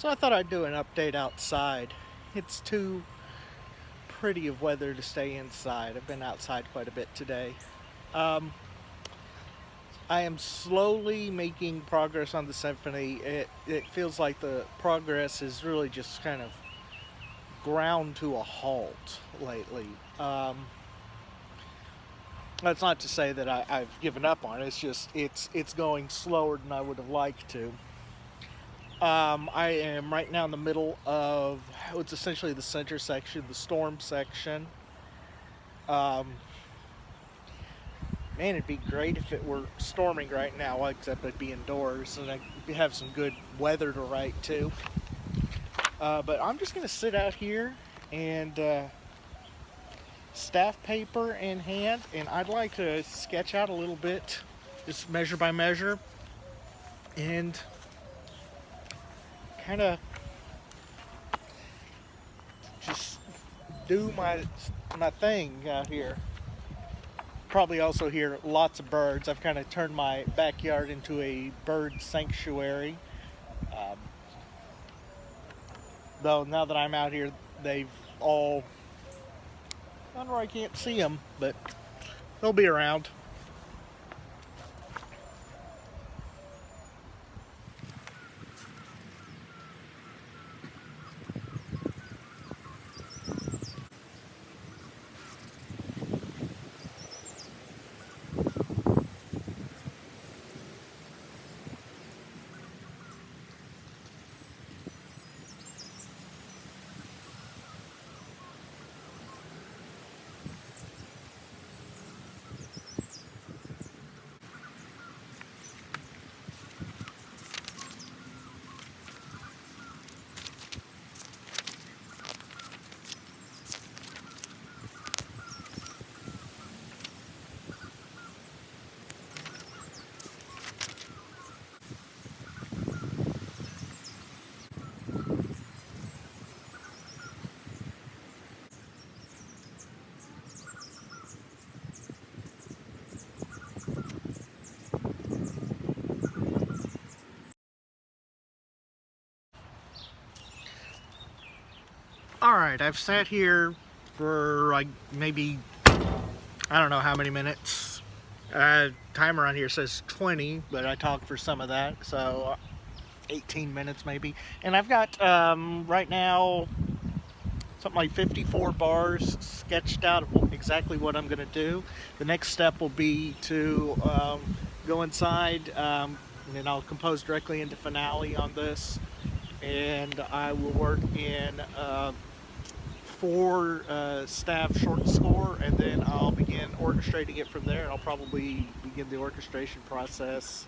So I thought I'd do an update outside. It's too pretty of weather to stay inside. I've been outside quite a bit today. Um, I am slowly making progress on the symphony. It feels like the progress is really just kind of ground to a halt lately. That's not to say that I've given up on it. It's just it's going slower than I would have liked to. I am right now in the middle of what's essentially the center section, the storm section. Um, Man, it'd be great if it were storming right now, except I'd be indoors and I'd have some good weather to write to. But I'm just going to sit out here and staff paper in hand, and I'd like to sketch out a little bit, just measure by measure, and kind of just do my thing out here. Probably also hear lots of birds. I've kind of turned my backyard into a bird sanctuary. Um, though now that I'm out here, they've all I don't know, I can't see them, but they'll be around. All right, I've sat here for like maybe I don't know how many minutes. Timer on here says 20, but I talked for some of that, so 18 minutes maybe. And I've got right now something like 54 bars sketched out of exactly what I'm going to do. The next step will be to go inside, and then I'll compose directly into finale on this, and I will work in four staff short score, and then I'll begin orchestrating it from there. And I'll probably begin the orchestration process.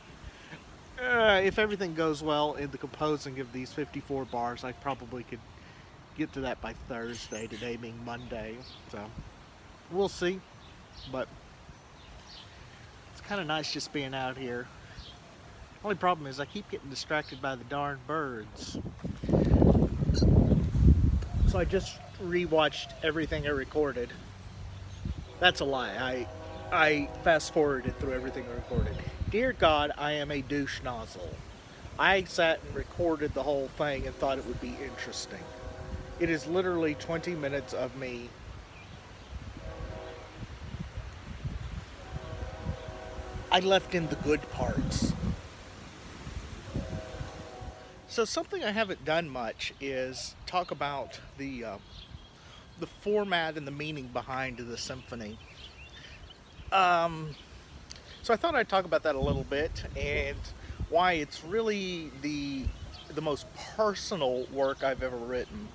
If everything goes well in the composing of these 54 bars, I probably could get to that by Thursday, today being Monday. So we'll see. But it's kind of nice just being out here. Only problem is I keep getting distracted by the darn birds. So I just rewatched everything I recorded. That's a lie. I fast forwarded through everything I recorded. Dear God, I am a douche nozzle. I sat and recorded the whole thing and thought it would be interesting. It is literally 20 minutes of me I left in the good parts. So something I haven't done much is talk about the format and the meaning behind the symphony. Um, so I thought I'd talk about that a little bit and why it's really the most personal work I've ever written.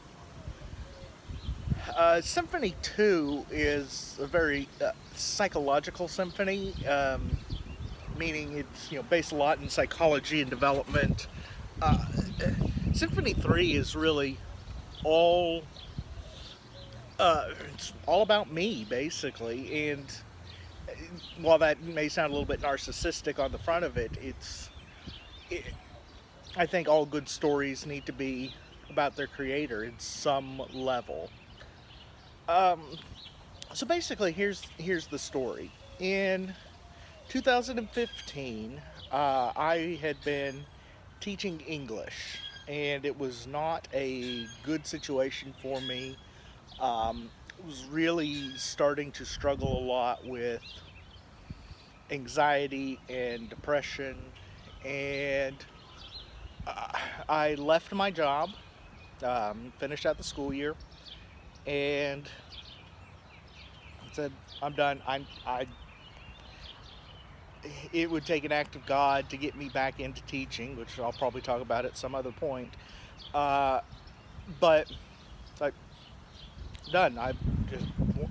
Symphony 2 is a very psychological symphony, meaning it's based a lot in psychology and development. Uh, Symphony 3 is really all it's all about me basically, and while that may sound a little bit narcissistic on the front of it, it I think all good stories need to be about their creator in some level. Um, so basically, here's the story. In 2015, I had been teaching English, and it was not a good situation for me. I was really starting to struggle a lot with anxiety and depression, and I left my job, finished out the school year, and said, "I'm done. It would take an act of God to get me back into teaching, which I'll probably talk about at some other point. Uh, but it's like, done. I just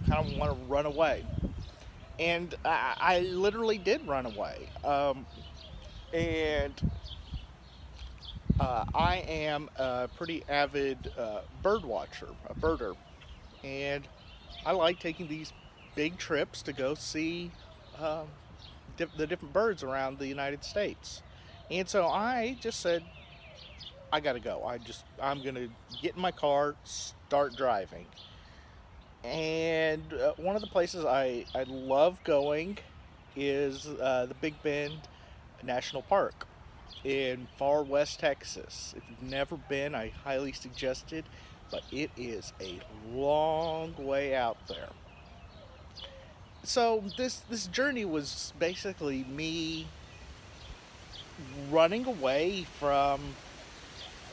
kind of want to run away." And I literally did run away. And I am a pretty avid bird watcher, a birder. And I like taking these big trips to go see um, the different birds around the United States. And so I just said, I gotta go. I'm gonna get in my car, start driving. And one of the places I love going is the Big Bend National Park in far west Texas. If you've never been, I highly suggest it, but it is a long way out there. So this journey was basically me running away from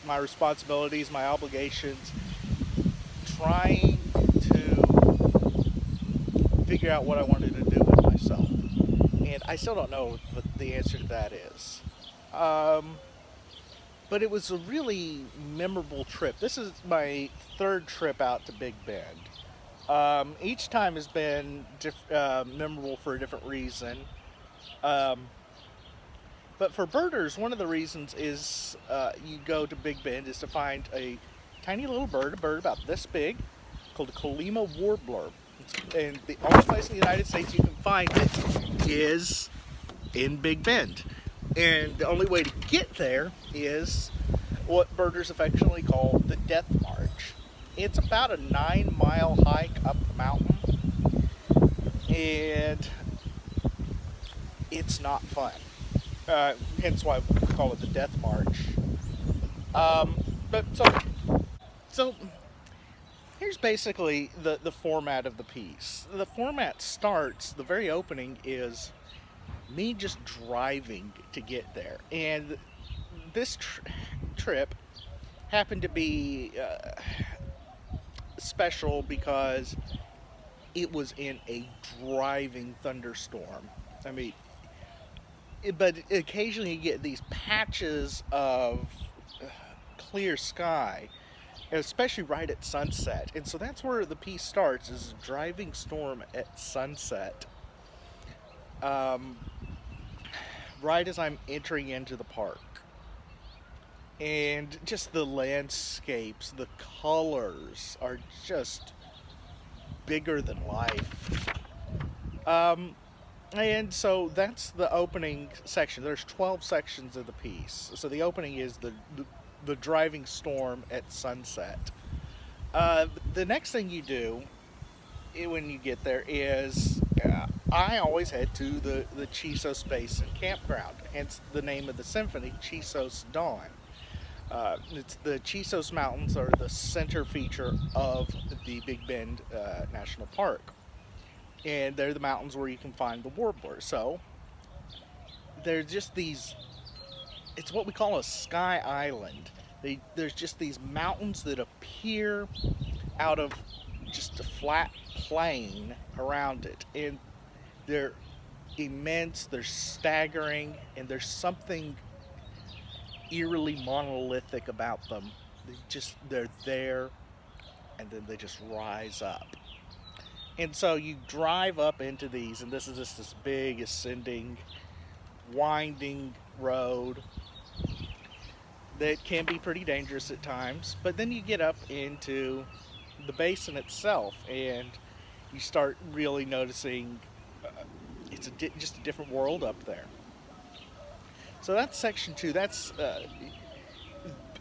my responsibilities, my obligations, trying to figure out what I wanted to do with myself. And I still don't know what the answer to that is. Um, but it was a really memorable trip. This is my third trip out to Big Bend. Each time has been memorable for a different reason. Um, but for birders, one of the reasons is you go to Big Bend is to find a tiny little bird, a bird about this big, called a Colima warbler. And the only place in the United States you can find it is in Big Bend. And the only way to get there is what birders affectionately call the Death March. It's about a 9-mile hike up the mountain, and it's not fun. Hence why we call it the Death March. Um, but so here's basically the format of the piece. The format starts, the very opening is me just driving to get there. And this trip happened to be special because it was in a driving thunderstorm. I mean, but occasionally you get these patches of clear sky, especially right at sunset. And so that's where the piece starts, is a driving storm at sunset. Um, right as I'm entering into the park. And just the landscapes, the colors are just bigger than life. Um, and so that's the opening section. There's 12 sections of the piece. So the opening is the driving storm at sunset. The next thing you do when you get there is I always head to the Chisos Basin campground, hence the name of the symphony, Chisos Dawn. It's the Chisos Mountains are the center feature of the Big Bend National Park, and they're the mountains where you can find the warbler. So they're just these. It's what we call a sky island. There's just these mountains that appear out of just a flat plain around it, and they're immense. They're staggering, and there's something eerily monolithic about them. They're there, and then they just rise up. And so you drive up into these, and this is just this big ascending, winding road that can be pretty dangerous at times. But then you get up into the basin itself, and you start really noticing it's just a different world up there. So that's section 2. That's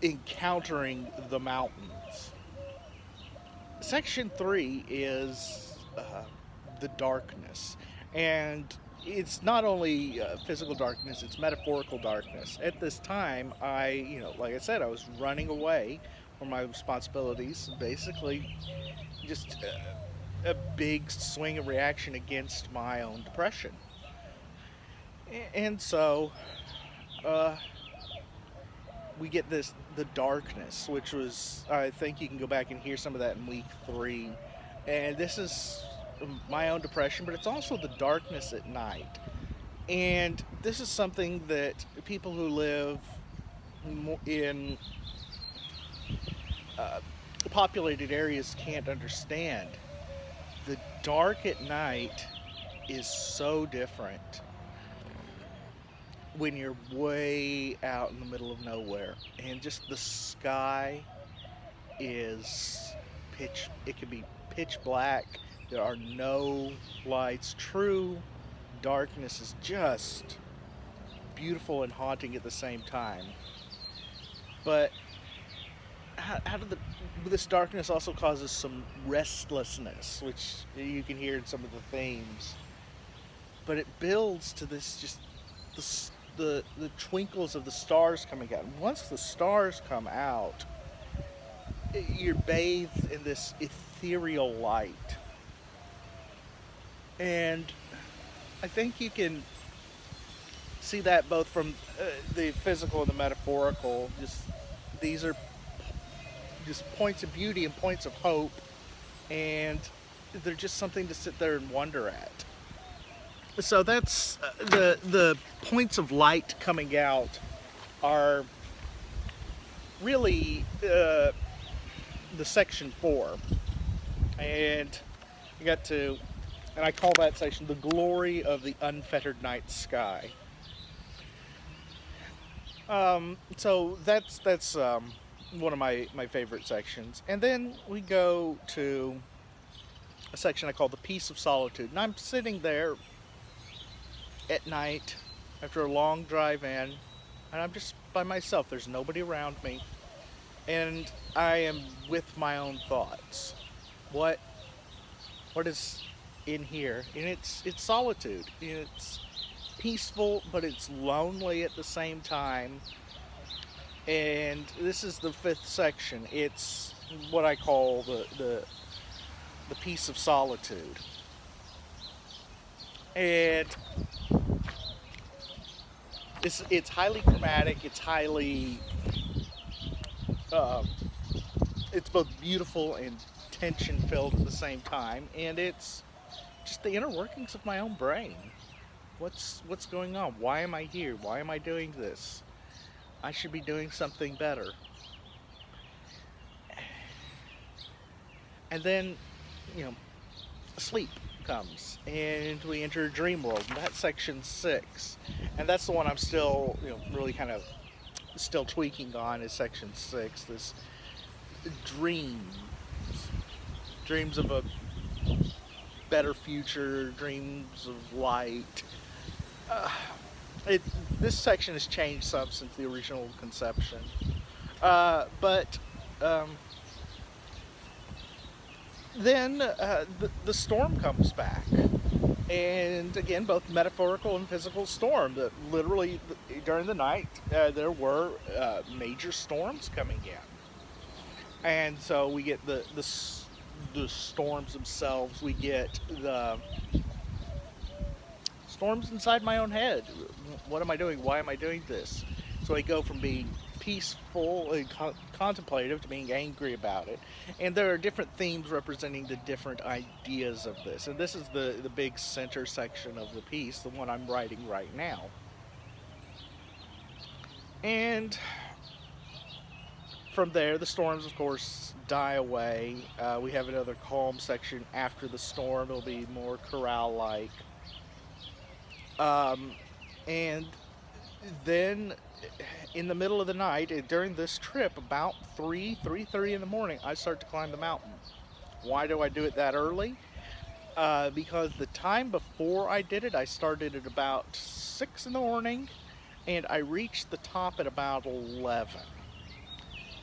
encountering the mountains. Section 3 is the darkness. And it's not only physical darkness, it's metaphorical darkness. At this time, like I said, I was running away from my responsibilities, basically just a big swing of reaction against my own depression. And so uh, we get the darkness, which was, I think you can go back and hear some of that in week 3. And this is my own depression, but it's also the darkness at night. And this is something that people who live in uh, populated areas can't understand. The dark at night is so different when you're way out in the middle of nowhere, and just the sky is it can be pitch black. There are no lights. True darkness is just beautiful and haunting at the same time. But how did this darkness also causes some restlessness, which you can hear in some of the themes. But it builds to this just the twinkles of the stars coming out. And once the stars come out, you're bathed in this ethereal light. And I think you can see that both from the physical and the metaphorical. Just these are just points of beauty and points of hope, and they're just something to sit there and wonder at. So that's the points of light coming out are really the section 4, and you got to, and I call that section the glory of the unfettered night sky. So that's one of my favorite sections, and then we go to a section I call the peace of solitude, and I'm sitting there at night after a long drive in, and I'm just by myself. There's nobody around me, and I am with my own thoughts. What is in here? And it's solitude. It's peaceful, but it's lonely at the same time. And this is the 5th section. It's what I call the peace of solitude. And it's highly chromatic. It's highly it's both beautiful and tension filled at the same time, and it's just the inner workings of my own brain. What's going on? Why am I here? Why am I doing this? I should be doing something better. And then, sleep comes, and we enter a dream world, and that's section 6. And that's the one I'm still, really kind of still tweaking on, is section 6. This dreams of a better future, dreams of light. This section has changed some since the original conception, but then the storm comes back, and again, both metaphorical and physical storm. That literally during the night there were major storms coming in, and so we get the storms themselves. We get the storms inside my own head. What am I doing? Why am I doing this? So I go from being peaceful and contemplative to being angry about it. And there are different themes representing the different ideas of this. And this is the big center section of the piece, the one I'm writing right now. And from there, the storms, of course, die away. We have another calm section after the storm. It'll be more chorale-like. And then in the middle of the night, during this trip, about 3:30 in the morning, I start to climb the mountain. Why do I do it that early? Because the time before I did it, I started at about 6 in the morning, and I reached the top at about 11.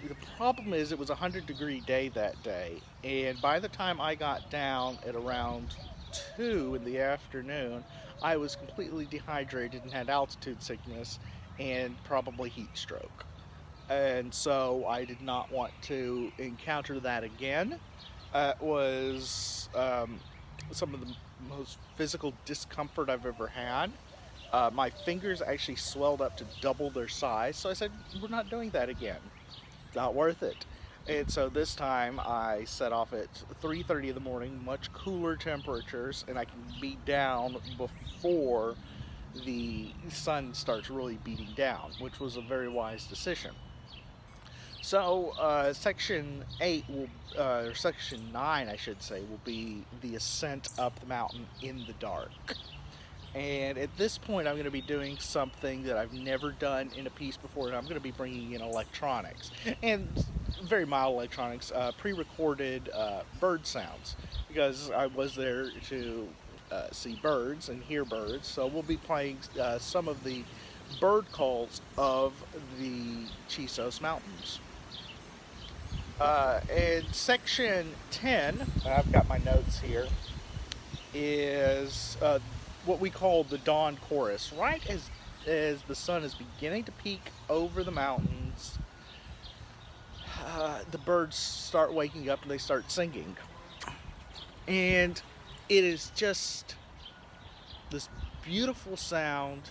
The problem is it was a 100-degree day that day, and by the time I got down at around 2 in the afternoon, I was completely dehydrated and had altitude sickness and probably heat stroke. And so I did not want to encounter that again. It was some of the most physical discomfort I've ever had. My fingers actually swelled up to double their size, so I said, we're not doing that again. It's not worth it. And so this time I set off at 3:30 in the morning, much cooler temperatures, and I can be down before the sun starts really beating down, which was a very wise decision. So, section 8 will, or section 9, I should say, will be the ascent up the mountain in the dark. And at this point, I'm going to be doing something that I've never done in a piece before, and I'm going to be bringing in electronics. And very mild electronics, pre-recorded bird sounds, because I was there to see birds and hear birds. So we'll be playing some of the bird calls of the Chisos Mountains. And section 10, I've got my notes here, is what we call the dawn chorus. Right as the sun is beginning to peak over the mountains, the birds start waking up and they start singing. And it is just this beautiful sound.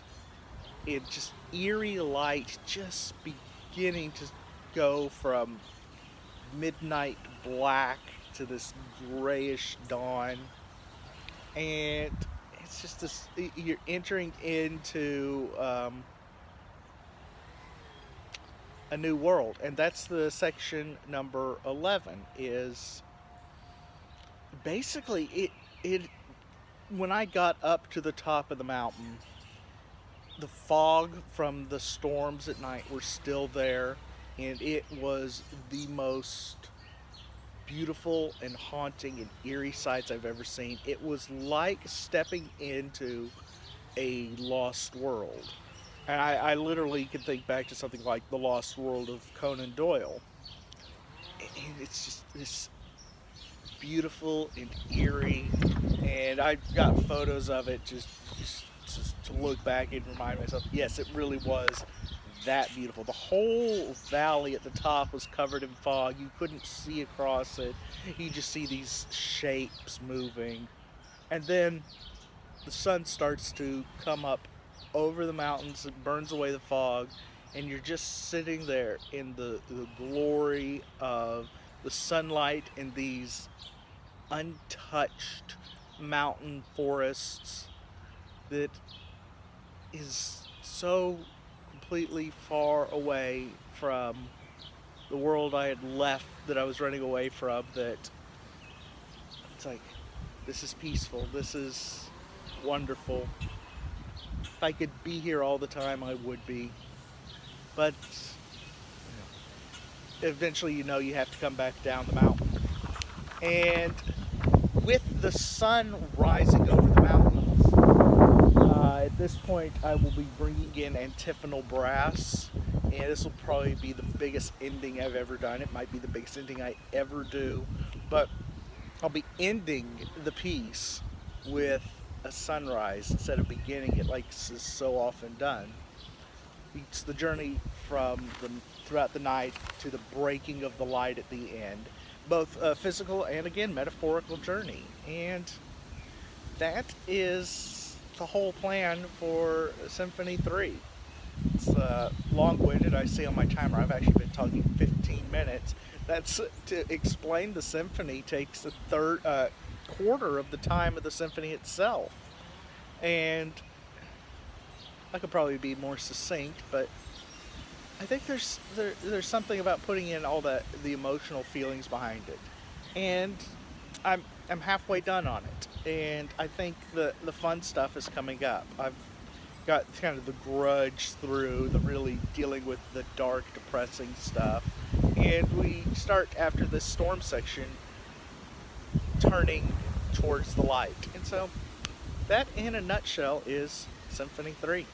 It just eerie light just beginning to go from midnight black to this grayish dawn. And it's just this, you're entering into a new world. And that's the section number 11, is basically it when I got up to the top of the mountain, the fog from the storms at night were still there, and it was the most beautiful and haunting and eerie sights I've ever seen. It was like stepping into a lost world. And I literally could think back to something like The Lost World of Conan Doyle. And it's just this beautiful and eerie, and I've got photos of it just to look back and remind myself, yes, it really was that beautiful. The whole valley at the top was covered in fog. You couldn't see across it. You just see these shapes moving. And then the sun starts to come up over the mountains. It burns away the fog. And you're just sitting there in the glory of the sunlight in these untouched mountain forests that is so completely far away from the world I had left, that I was running away from, that it's like, this is peaceful, this is wonderful. If I could be here all the time, I would be. But eventually, you have to come back down the mountain. And with the sun rising over the mountains, at this point I will be bringing in antiphonal brass, and this will probably be the biggest ending I've ever done. It might be the biggest ending I ever do, but I'll be ending the piece with a sunrise instead of beginning it like is so often done. It's the journey from throughout the night to the breaking of the light at the end, both a physical and, again, metaphorical journey. And that is the whole plan for Symphony 3. It's long-winded, I see on my timer. I've actually been talking 15 minutes. That's to explain the symphony takes a quarter of the time of the symphony itself. And I could probably be more succinct, but I think there's something about putting in all the emotional feelings behind it. And I'm halfway done on it, and I think the fun stuff is coming up. I've got kind of the grudge through, the really dealing with the dark, depressing stuff, and we start, after this storm section, turning towards the light. And so that, in a nutshell, is Symphony 3.